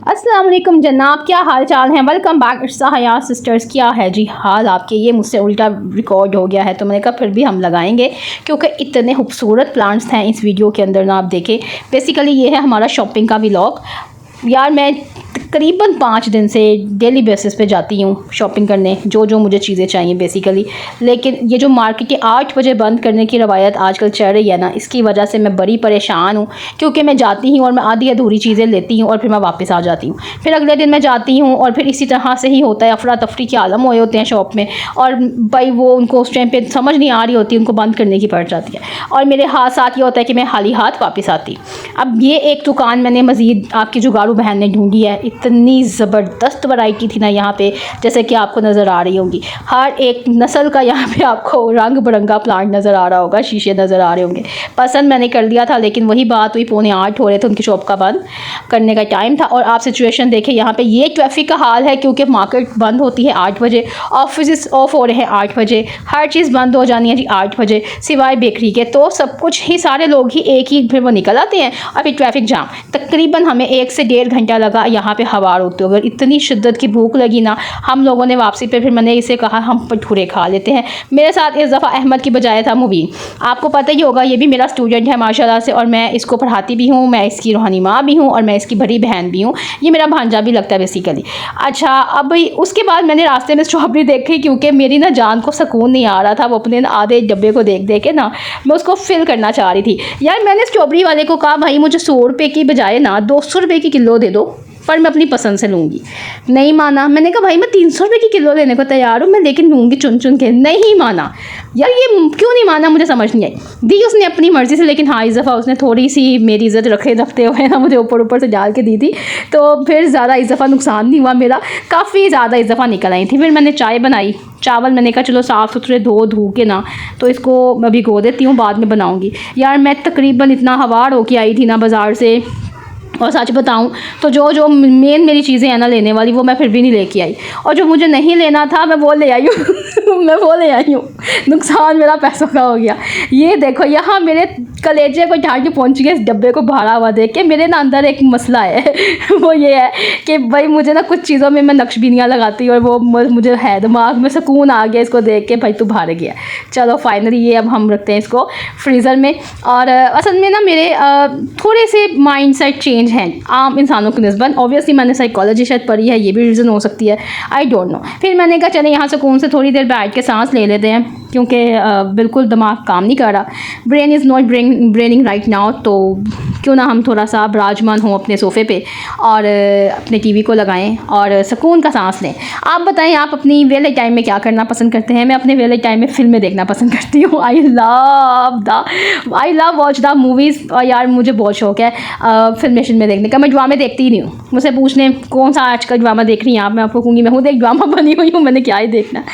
अस्सलाम वालेकुम जनाब, क्या हाल चाल है। Welcome back it's Hayat sisters. क्या है जी हाल आपके। ये मुझसे उल्टा रिकॉर्ड हो गया है तो मैंने कहा फिर भी हम लगाएंगे क्योंकि इतने खूबसूरत प्लांट्स हैं इस वीडियो के अंदर ना। आप देखें, बेसिकली ये है हमारा शॉपिंग का व्लॉग। यार मैं तकरीबन 5 दिन से डेली बेसिस पे जाती हूँ शॉपिंग करने, जो जो मुझे चीज़ें चाहिए बेसिकली। लेकिन ये जो मार्केट के 8 बजे बंद करने की रवायत आजकल चल रही है ना, इसकी वजह से मैं बड़ी परेशान हूँ। क्योंकि मैं जाती हूँ और मैं आधी अधूरी चीज़ें लेती हूँ और फिर मैं वापस आ जाती हूँ। फिर अगले दिन मैं जाती हूँ और फिर इसी तरह से ही होता है। अफरा तफरी के आलम हुए होते हैं शॉप में, और भाई वो उनको उस टाइम पर समझ नहीं आ रही होती, उनको बंद करने की पड़ जाती है। और मेरे हाथ साथ ये होता है कि मैं खाली हाथ वापस आती। अब ये एक दुकान मैंने मज़ीद आपकी जुगाड़ू बहन ने ढूंढी है। इतनी ज़बरदस्त वैरायटी थी ना यहाँ पे, जैसे कि आपको नज़र आ रही होंगी। हर एक नस्ल का यहाँ पे आपको रंग बिरंगा प्लांट नज़र आ रहा होगा, शीशे नज़र आ रहे होंगे। पसंद मैंने कर लिया था, लेकिन वही बात हुई 7:45 हो रहे थे, उनकी शॉप का बंद करने का टाइम था। और आप सिचुएशन देखें यहाँ पे, ये ट्रैफिक का हाल है क्योंकि मार्केट बंद होती है 8 बजे, ऑफिस ऑफ हो रहे हैं 8 बजे, हर चीज़ बंद हो जानी है जी 8 बजे सिवाय बेकरी के। तो सब कुछ ही सारे लोग ही एक ही फिर वो निकल आते हैं और फिर ट्रैफिक जाम। तकरीबन हमें 1 से 1.5 घंटा लगा यहाँ पे हवार होते हुए। इतनी शिद्दत की भूख लगी ना, हम लोगों ने वापसी पे फिर मैंने इसे कहा हम भटूरे खा लेते हैं। मेरे साथ इस दफ़ा अहमद की बजाय था मुबीन। आपको पता ही होगा, ये भी मेरा स्टूडेंट है माशाल्लाह से, और मैं इसको पढ़ाती भी हूँ, मैं इसकी रूहानी माँ भी हूँ और मैं इसकी बड़ी बहन भी हूँ। ये मेरा भांजा भी लगता है बेसिकली। अच्छा, अब उसके बाद मैंने रास्ते में स्ट्रॉबेरी देखी क्योंकि मेरी ना जान को सुकून नहीं आ रहा था। वो अपने आधे डब्बे को देख देख के ना मैं उसको फिल करना चाह रही थी। यार मैंने स्ट्रॉबेरी वाले को कहा भाई मुझे 100 रुपये की बजाय ना 200 रुपये की किलो दे दो, पर मैं अपनी पसंद से लूँगी। नहीं माना। मैंने कहा भाई मैं 300 रुपये की किलो लेने को तैयार हूँ मैं, लेकिन लूँगी चुन चुन के। नहीं माना। यार ये क्यों नहीं माना, मुझे समझ नहीं आई। दी उसने अपनी मर्ज़ी से, लेकिन हाँ इस दफ़ा उसने थोड़ी सी मेरी इज़्ज़त रखते हुए ना मुझे ऊपर ऊपर से डाल के दी थी, तो फिर ज़्यादा इस दफ़ा नुकसान नहीं हुआ मेरा। काफ़ी ज़्यादा इस दफ़ा निकल आई थी। फिर मैंने चाय बनाई, चावल मैंने कहा चलो साफ़ सुथरे धो के ना, तो इसको मैं भिगो देती हूँ, बाद में बनाऊँगी। यार मैं तकरीबन इतना हवार होके आई थी ना बाज़ार से, और सच बताऊं तो जो मेन मेरी चीज़ें हैं ना लेने वाली, वो मैं फिर भी नहीं लेके आई, और जो मुझे नहीं लेना था मैं वो ले आई हूँ मैं वो ले आई हूँ। नुकसान मेरा पैसों का हो गया। ये देखो यहाँ मेरे कलेजे को ठाड़ के पहुँच गए इस डब्बे को भरा हुआ देख के। मेरे ना अंदर एक मसला है वो ये है कि भाई मुझे ना कुछ चीज़ों में मैं नक्शबीनियाँ लगाती, और वो मुझे है दिमाग में सुकून आ गया इसको देख के, भाई तू भार गया। चलो फाइनली ये अब हम रखते हैं इसको फ्रीज़र में। और असल में ना मेरे थोड़े से माइंड सेट चेंज हैं आम इंसानों की निस्बत। ऑब्वियसली मैंने साइकोलॉजी शायद पढ़ी है, ये भी रीज़न हो सकती है, आई डोंट नो। फिर मैंने कहा चले यहाँ सुकून से थोड़ी देर बैठ के सांस ले लेते हैं, क्योंकि बिल्कुल दिमाग काम नहीं कर रहा। Brain is not braining right now, तो क्यों ना हम थोड़ा सा विराजमान हों अपने सोफ़े पे और अपने टीवी को लगाएं और सुकून का सांस लें। आप बताएं आप अपनी वेले टाइम में क्या करना पसंद करते हैं। मैं अपने वेले टाइम में फ़िल्में देखना पसंद करती हूँ। I love watch the movies. और यार मुझे बहुत शौक है फिल्में देखने का। मैं ड्रामे देखती ही नहीं हूँ। मुझसे पूछने कौन सा आज का ड्रामा देख रही हैं आप, मैं आपको कहूँगी मैं खुद एक ड्रामा बनी हुई हूँ, मैंने क्या ही देखना है।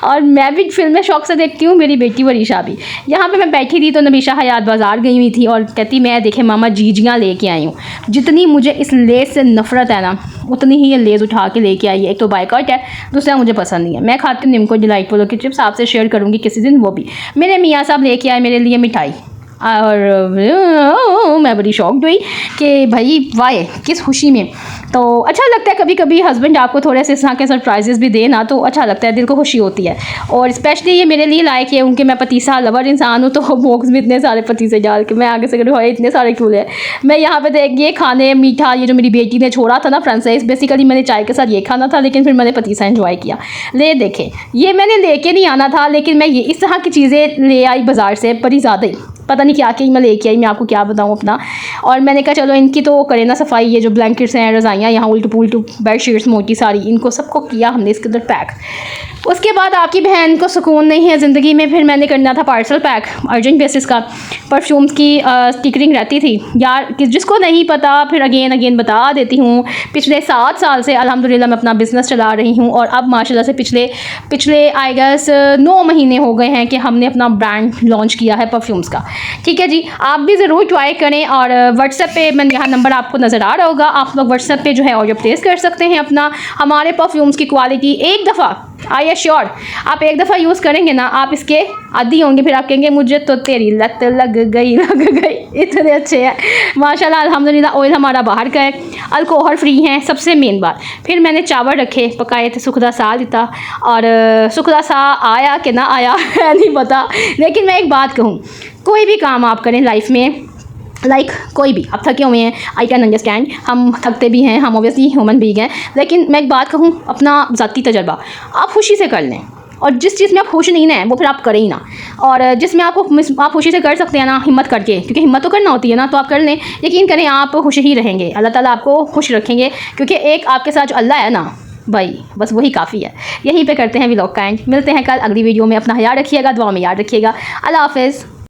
और मैं भी फिल्में शौक से देखती हूँ, मेरी बेटी वरीशा भी। यहाँ पे मैं बैठी थी तो नबीशा हयात बाज़ार गई हुई थी और कहती मैं देखे मामा जीजियाँ लेके आई हूँ। जितनी मुझे इस लेस से नफ़रत है ना, उतनी ही ये लेज़ उठा के लेके आई है। एक तो बाइकॉट है, दूसरा मुझे पसंद नहीं है। मैं खाती हूँ निमको डिलाइटफुल की चिप्स, आपसे शेयर करूँगी किसी दिन वो भी। मेरे मियाँ साहब लेके आए मेरे लिए मिठाई, और मैं बड़ी शॉक्ड हुई कि भाई वाह किस खुशी में। तो अच्छा लगता है कभी कभी हस्बैंड आपको थोड़े से इस तरह के सरप्राइजेस भी दे ना, तो अच्छा लगता है, दिल को खुशी होती है। और स्पेशली ये मेरे लिए लायक है उनके, मैं पतीसा लवर इंसान हूँ, तो बॉक्स में इतने सारे पतीसे डाल के मैं आगे से भाई इतने सारे क्यों ले। मैं यहाँ पे देख ये खाने मीठा, ये जो मेरी बेटी ने छोड़ा था ना फ्रांसाइज, बेसिकली मैंने चाय के साथ ये खाना था, लेकिन फिर मैंने पतीसा एंजॉय किया। ले देखें, ये मैंने लेके नहीं आना था, लेकिन मैं ये इस तरह की चीज़ें ले आई बाज़ार से, बड़ी ज़्यादा ही पता नहीं क्या मैं लेके आई, मैं आपको क्या बताऊँ अपना। और मैंने कहा चलो इनकी तो करें ना सफाई। ये जो ब्लैंकेट्स हैं, रज़ाइयाँ, यहाँ उल्टू पुल्टू बेडशीट्स मोटी सारी, इनको सबको किया हमने इसके अंदर पैक। उसके बाद आपकी बहन को सुकून नहीं है ज़िंदगी में, फिर मैंने करना था पार्सल पैक अर्जेंट बेसिस का। परफ्यूम्स की स्टिकरिंग रहती थी यार, जिसको नहीं पता फिर अगेन बता देती हूँ। पिछले 7 साल से अल्हम्दुलिल्लाह मैं अपना बिज़नेस चला रही हूँ, और अब माशाल्लाह से पिछले आई गेस 9 महीने हो गए हैं कि हमने अपना ब्रांड लॉन्च किया है परफ्यूम्स का। ठीक है जी, आप भी ज़रूर ट्राई करें। और व्हाट्सएप पे मैंने यहाँ नंबर आपको नज़र आ रहा होगा, आप लोग व्हाट्सएप पे जो है ऑर्डर प्लेस कर सकते हैं अपना। हमारे परफ्यूम्स की क्वालिटी एक दफ़ा, आई एश्योर, आप एक दफ़ा यूज़ करेंगे ना, आप इसके आदी होंगे, फिर आप कहेंगे मुझे तो तेरी लत लग गई, इतने अच्छे हैं माशाल्लाह अल्हम्दुलिल्लाह। ऑयल हमारा बाहर का है, अल्कोहल फ्री हैं, सबसे मेन बात। फिर मैंने चावल रखे, पकाए थे, सुखदा सा देता, और सुखदा सा आया कि ना आया है नहीं पता। लेकिन मैं एक बात कहूँ, कोई भी काम आप करें लाइफ में, कोई भी, आप थके हुए हैं, आई कैन अंडरस्टैंड, हम थकते भी हैं, हम ऑब्वियसली ह्यूमन बीइंग हैं। लेकिन मैं एक बात कहूँ, अपना ज़ाती तजर्बा आप खुशी से कर लें, और जिस चीज़ में आप खुश नहीं ना वो फिर आप करें ही ना। और जिसमें आप खुशी से कर सकते हैं ना, हिम्मत करके, क्योंकि हिम्मत तो करना होती है ना, तो आप कर लें। यकीन करें आप खुश ही रहेंगे, अल्लाह ताला आपको खुश रखेंगे, क्योंकि एक आपके साथ जो अल्लाह है ना भाई, बस वही काफ़ी है। यहीं पे करते हैं व्लॉग का एंड, मिलते हैं कल अगली वीडियो में। अपना ख्याल रखिएगा, दुआ में याद रखिएगा। अल्लाह हाफ़िज़।